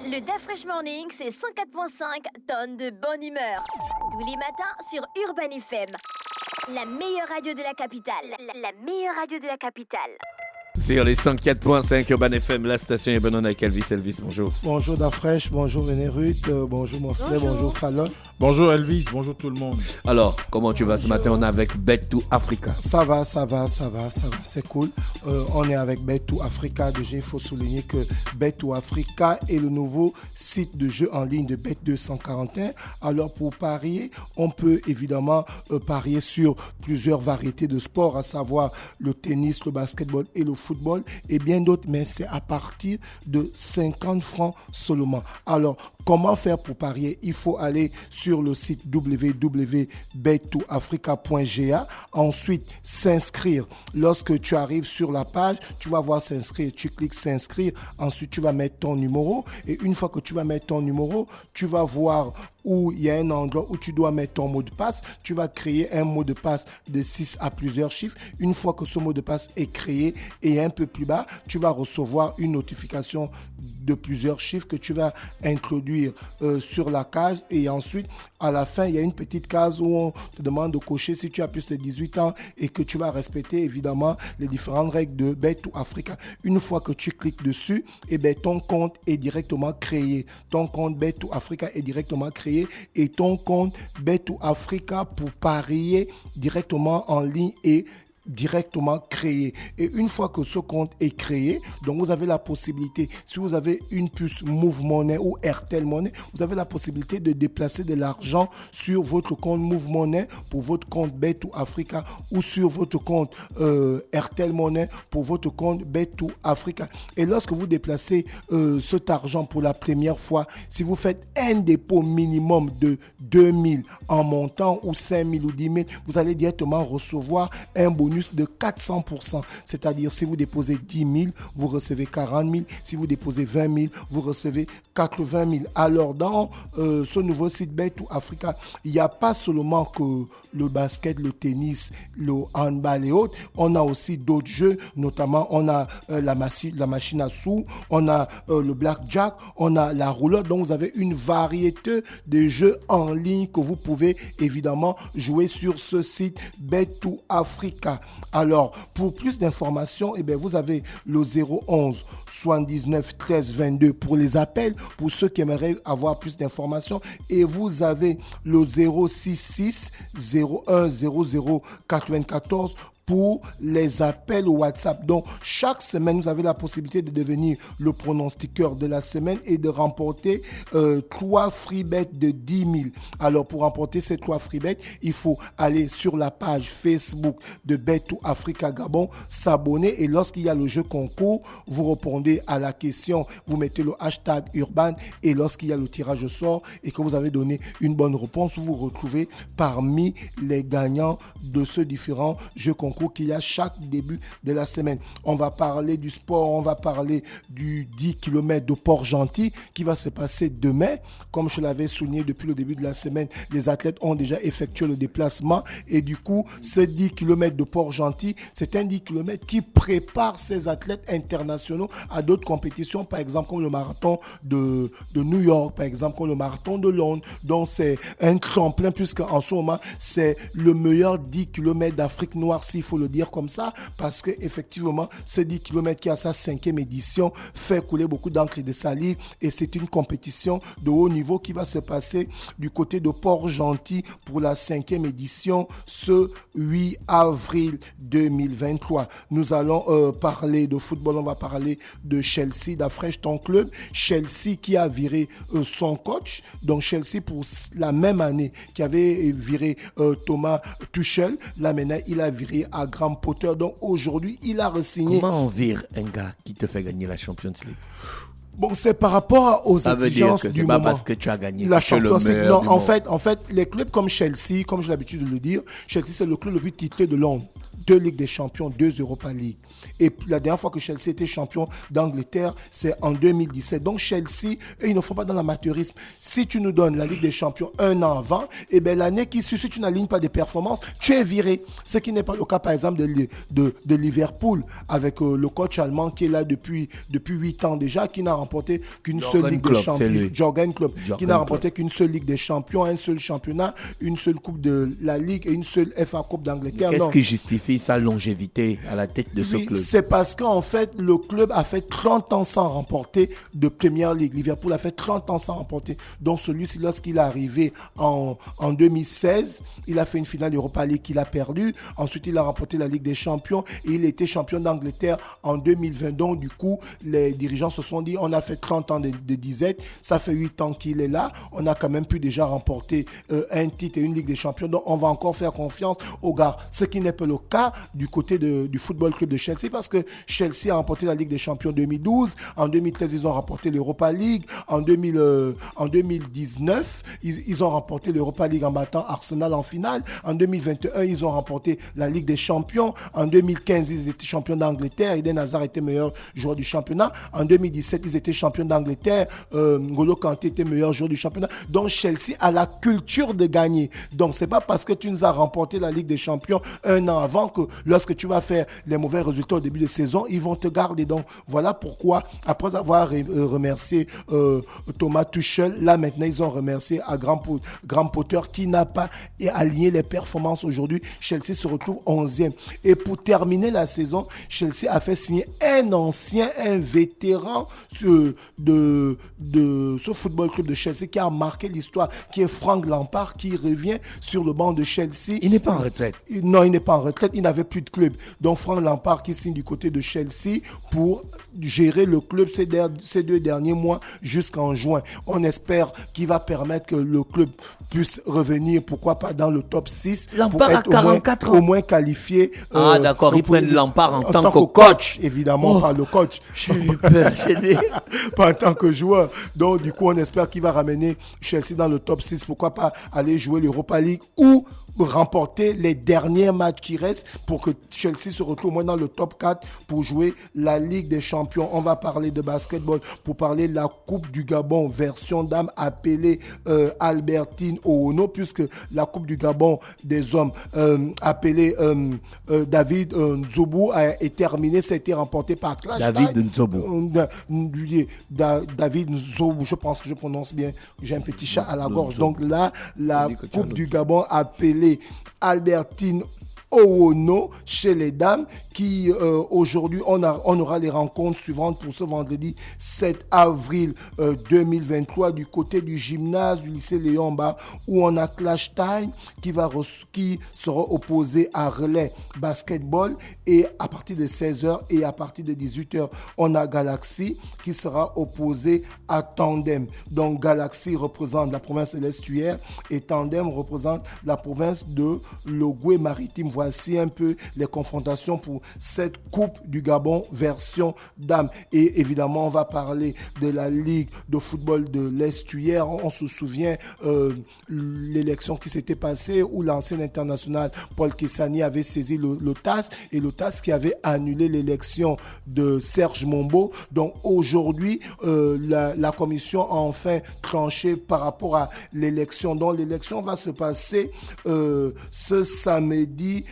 Le DaFresh Morning, c'est 104.5 tonnes de bonne humeur. Tous les matins sur Urban FM. La meilleure radio de la capitale. La meilleure radio de la capitale. Sur les 104.5 Urban FM, la station est bonne avec Elvis. Elvis, bonjour. Bonjour DaFresh, bonjour René Ruth, bonjour Morsley, bonjour Fallon. Bonjour Elvis, bonjour tout le monde. Alors, comment tu vas ce matin? On est avec Bet to Africa. Ça va, c'est cool. On est avec Bet to Africa. Déjà, il faut souligner que Bet to Africa est le nouveau site de jeu en ligne de Bet241. Alors, pour parier, on peut évidemment parier sur plusieurs variétés de sports, à savoir le tennis, le basketball et le football et bien d'autres, mais c'est à partir de 50 francs seulement. Alors, comment faire pour parier? Il faut aller sur le site www.bet2africa.ga, ensuite s'inscrire. Lorsque tu arrives sur la page, tu vas voir s'inscrire, tu cliques s'inscrire, ensuite tu vas mettre ton numéro et une fois que tu vas mettre ton numéro, tu vas voir où il y a un endroit où tu dois mettre ton mot de passe. Tu vas créer un mot de passe de 6 à plusieurs chiffres. Une fois que ce mot de passe est créé et un peu plus bas, tu vas recevoir une notification de plusieurs chiffres que tu vas introduire sur la case et ensuite à la fin il y a une petite case où on te demande de cocher si tu as plus de 18 ans et que tu vas respecter évidemment les différentes règles de Bet2Africa. Une fois que tu cliques dessus, et ben ton compte est directement créé. Ton compte Bet2Africa est directement créé et ton compte Bet2Africa pour parier directement en ligne est directement créé. Et une fois que ce compte est créé, donc vous avez la possibilité, si vous avez une puce Move Money ou Airtel Money, vous avez la possibilité de déplacer de l'argent sur votre compte Move Money pour votre compte Bet2Africa ou sur votre compte Airtel Money pour votre compte Bet2Africa. Et lorsque vous déplacez cet argent pour la première fois, si vous faites un dépôt minimum de 2000 en montant ou 5000 ou 10 000, vous allez directement recevoir un bonus de 400%. C'est-à-dire, si vous déposez 10 000, vous recevez 40 000. Si vous déposez 20 000, vous recevez 80 000. Alors, dans ce nouveau site Bet2Africa, il n'y a pas seulement que le basket, le tennis, le handball et autres. On a aussi d'autres jeux, notamment on a la machine à sous, on a le blackjack, on a la roulotte. Donc, vous avez une variété de jeux en ligne que vous pouvez évidemment jouer sur ce site Bet2Africa. Alors, pour plus d'informations, eh bien, vous avez le 011 79 13 22 pour les appels, pour ceux qui aimeraient avoir plus d'informations. Et vous avez le 066 01 00 94 pour les appels WhatsApp. Donc, chaque semaine, vous avez la possibilité de devenir le pronostiqueur de la semaine et de remporter 3 free bets de 10 000. Alors, pour remporter ces 3 free bets, il faut aller sur la page Facebook de Bet2Africa Gabon, s'abonner et lorsqu'il y a le jeu concours, vous répondez à la question, vous mettez le hashtag Urban et lorsqu'il y a le tirage au sort et que vous avez donné une bonne réponse, vous vous retrouvez parmi les gagnants de ce différent jeu concours qu'il y a chaque début de la semaine. On va parler du sport, on va parler du 10 km de Port-Gentil qui va se passer demain. Comme je l'avais souligné depuis le début de la semaine, les athlètes ont déjà effectué le déplacement et du coup, ce 10 km de Port-Gentil, c'est un 10 km qui prépare ces athlètes internationaux à d'autres compétitions, par exemple comme le marathon de New York, par exemple comme le marathon de Londres. Donc c'est un tremplin puisqu'en ce moment, c'est le meilleur 10 km d'Afrique noire, s'il faut le dire comme ça, parce qu'effectivement, ce 10 km qui a sa 5e édition fait couler beaucoup d'encre et de salive et c'est une compétition de haut niveau qui va se passer du côté de Port-Gentil pour la 5e édition ce 8 avril 2023. Nous allons parler de football, on va parler de Chelsea, d'Afresh, ton club. Chelsea qui a viré son coach, donc Chelsea pour la même année qui avait viré Thomas Tuchel, là maintenant il a viré à Graham Potter. Donc aujourd'hui, il a re-signé. Comment on vire un gars qui te fait gagner la Champions League? Bon, c'est par rapport aux ça exigences veut dire que du c'est moment. Pas parce que tu as gagné la Champions League. Non, en fait, les clubs comme Chelsea, comme j'ai l'habitude de le dire, Chelsea c'est le club le plus titré de Londres. 2 Ligues des Champions, 2 Europa League. Et la dernière fois que Chelsea était champion d'Angleterre, c'est en 2017. Donc Chelsea, ils ne font pas dans l'amateurisme. Si tu nous donnes la Ligue des Champions un an avant, et bien l'année qui suit, si tu n'alignes pas de performances, tu es viré. Ce qui n'est pas le cas, par exemple, de Liverpool, avec le coach allemand qui est là depuis 8 ans déjà, qui n'a remporté qu'une seule Ligue des Champions. Jürgen Klopp, qui n'a remporté qu'une seule Ligue des Champions, un seul championnat, une seule Coupe de la Ligue et une seule FA Coupe d'Angleterre. Qu'est-ce qui justifie sa longévité à la tête de ce club? C'est parce qu'en fait, le club a fait 30 ans sans remporter de Premier League. Liverpool a fait 30 ans sans remporter. Donc celui-ci, lorsqu'il est arrivé en 2016, il a fait une finale Europa League qu'il a perdue. Ensuite, il a remporté la Ligue des Champions et il était champion d'Angleterre en 2020. Donc du coup, les dirigeants se sont dit, on a fait 30 ans de disette, ça fait 8 ans qu'il est là, on a quand même pu déjà remporter un titre et une Ligue des Champions. Donc on va encore faire confiance aux gars. Ce qui n'est pas le cas du côté du Football Club de Chelsea, parce que Chelsea a remporté la Ligue des Champions 2012. En 2013, ils ont remporté l'Europa League. En 2019, ils ont remporté l'Europa League en battant Arsenal en finale. En 2021, ils ont remporté la Ligue des Champions. En 2015, ils étaient champions d'Angleterre. Eden Hazard était meilleur joueur du championnat. En 2017, ils étaient champions d'Angleterre. N'Golo Kanté était meilleur joueur du championnat. Donc Chelsea a la culture de gagner. Donc c'est pas parce que tu nous as remporté la Ligue des Champions un an avant que lorsque tu vas faire les mauvais résultats au début de saison, ils vont te garder. Donc voilà pourquoi, après avoir remercié Thomas Tuchel, là maintenant ils ont remercié à Graham Potter qui n'a pas aligné les performances aujourd'hui. Chelsea se retrouve 11e. Et pour terminer la saison, Chelsea a fait signer un vétéran de ce football club de Chelsea qui a marqué l'histoire, qui est Frank Lampard, qui revient sur le banc de Chelsea. Il n'est pas en retraite. Non, il n'est pas en retraite. Il n'avait plus de club. Donc Frank Lampard qui signe du côté de Chelsea pour gérer le club ces 2 derniers mois jusqu'en juin. On espère qu'il va permettre que le club puisse revenir, pourquoi pas dans le top 6. Lampard a 44 ans. Au moins qualifié. D'accord, ils prennent Lampard en tant que coach. Évidemment, pas le coach. Je suis peur, pas en tant que joueur. Donc, du coup, on espère qu'il va ramener Chelsea dans le top 6. Pourquoi pas aller jouer l'Europa League ou remporter les derniers matchs qui restent pour que Chelsea se retrouve au moins dans le top 4 pour jouer la Ligue des Champions. On va parler de basketball pour parler de la Coupe du Gabon version dame appelée Albertine Oono, puisque la Coupe du Gabon des hommes appelée David Nzobou est terminée. Ça a été remporté par Clash. David Nzobou. David Nzobou, je pense que je prononce bien. J'ai un petit chat à la gorge. Donc là, la Coupe du Gabon appelée Albertine Oono chez les dames qui aujourd'hui on aura les rencontres suivantes pour ce vendredi 7 avril 2023 du côté du gymnase du lycée Léon-Mba où on a Clash Time qui sera opposé à Relais Basketball et à partir de 16h et à partir de 18h on a Galaxy qui sera opposé à Tandem. Donc Galaxy représente la province de l'Estuaire et Tandem représente la province de l'Ogooué-Maritime. Voici un peu les confrontations pour cette Coupe du Gabon version dame. Et évidemment, on va parler de la Ligue de football de l'Estuaire. On se souvient l'élection qui s'était passée où l'ancien international Paul Kessani avait saisi le TAS et le TAS qui avait annulé l'élection de Serge Mombo. Donc aujourd'hui, la commission a enfin tranché par rapport à l'élection. Donc l'élection va se passer ce samedi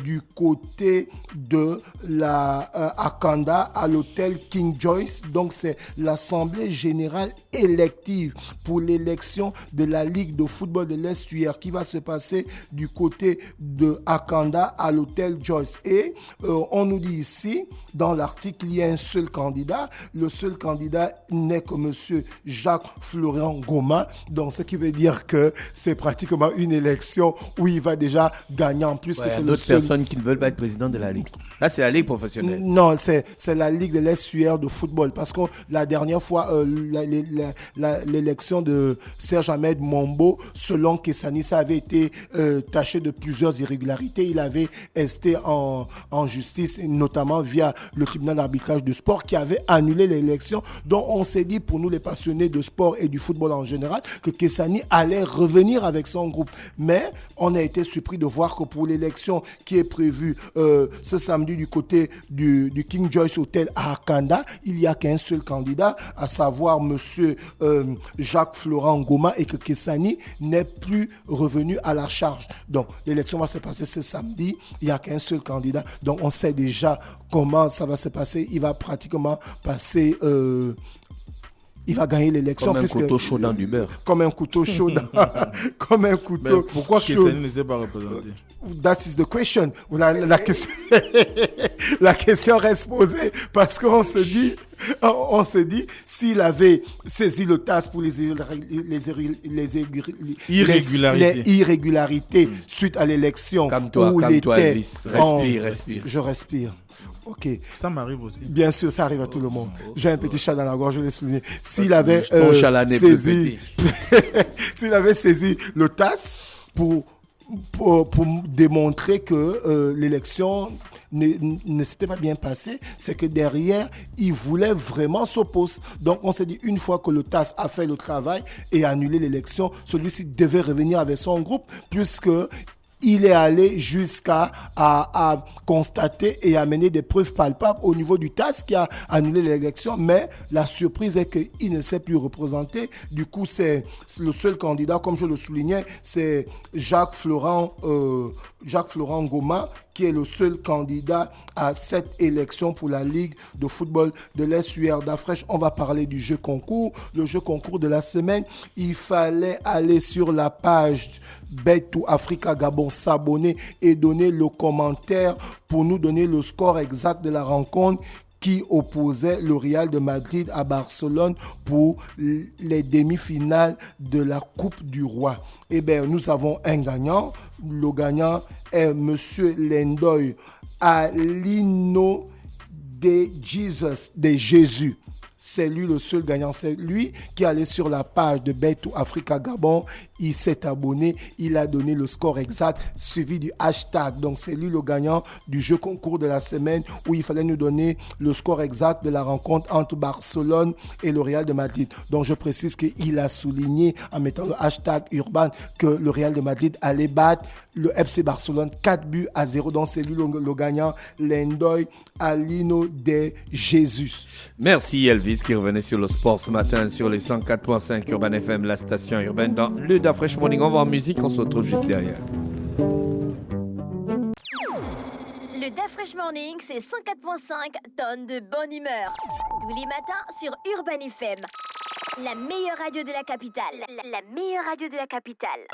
du côté de la Akanda à l'hôtel King Joyce. Donc c'est l'assemblée générale élective pour l'élection de la Ligue de football de l'Estuaire qui va se passer du côté de Akanda à l'hôtel Joyce. Et on nous dit ici, dans l'article, il y a un seul candidat. Le seul candidat n'est que monsieur Jacques-Florent Goma. Donc ce qui veut dire que c'est pratiquement une élection où il va déjà gagner en plus que c'est le seul. D'autres personnes qui ne veulent pas être président de la Ligue. Là, c'est la Ligue professionnelle. Non, c'est la Ligue de l'Est-UR de football. Parce que la dernière fois, l'élection de Serge Ahmed Mombo, selon Kessani, ça avait été taché de plusieurs irrégularités. Il avait esté en justice, notamment via le tribunal d'arbitrage de sport qui avait annulé l'élection. Donc on s'est dit, pour nous les passionnés de sport et du football en général, que Kessani allait revenir avec son groupe. Mais on a été surpris de voir que pour l'élection qui est prévue ce samedi du côté du King Joyce Hotel à Akanda, il n'y a qu'un seul candidat, à savoir monsieur Jacques Florent Ngoma, et que Kessani n'est plus revenu à la charge. Donc l'élection va se passer ce samedi, il n'y a qu'un seul candidat. Donc on sait déjà comment ça va se passer. Il va pratiquement passer... il va gagner l'élection. Comme un couteau chaud dans du beurre. Comme un couteau chaud dans... Comme un couteau. Mais pourquoi Kessani ne s'est pas représenté? That is the question. La question... la question reste posée parce qu'on se dit, s'il avait saisi le TAS pour les irrégularités suite à l'élection où il était... Respire. Je respire. Ok. Ça m'arrive aussi. Bien sûr, ça arrive à tout le monde. J'ai un petit chat dans la gorge, je l'ai souligné. S'il avait s'il avait saisi le TAS pour démontrer que l'élection ne s'était pas bien passée, c'est que derrière, il voulait vraiment s'opposer. Donc, on s'est dit, une fois que le TAS a fait le travail et annulé l'élection, celui-ci devait revenir avec son groupe, puisque il est allé jusqu'à à constater et amener des preuves palpables au niveau du TAS qui a annulé l'élection. Mais la surprise est qu'il ne s'est plus représenté. Du coup, c'est le seul candidat, comme je le soulignais, c'est Jacques Florent Ngoma, qui est le seul candidat à cette élection pour la Ligue de football de l'Est-UR d'Afrique. On va parler du jeu concours. Le jeu concours de la semaine, il fallait aller sur la page Bet to Africa Gabon, s'abonner et donner le commentaire pour nous donner le score exact de la rencontre qui opposait le Real de Madrid à Barcelone pour les demi-finales de la Coupe du Roi. Eh bien, nous avons un gagnant. Le gagnant est Monsieur Lendoy Alino de Jésus. C'est lui le seul gagnant. C'est lui qui est allé sur la page de Bet to Africa Gabon. Il s'est abonné. Il a donné le score exact suivi du hashtag. Donc, c'est lui le gagnant du jeu concours de la semaine où il fallait nous donner le score exact de la rencontre entre Barcelone et le Real de Madrid. Donc, je précise qu'il a souligné en mettant le hashtag Urban que le Real de Madrid allait battre le FC Barcelone 4-0. Donc, c'est lui le gagnant, Lendoy Alino de Jesus. Merci Elvis qui revenait sur le sport ce matin sur les 104.5 Urban FM, la station urbaine dans le Da Fresh Morning. On va en musique, on se retrouve juste derrière. Le Da Fresh Morning, c'est 104.5 tonnes de bonne humeur. Tous les matins sur Urban FM. La meilleure radio de la capitale. La meilleure radio de la capitale.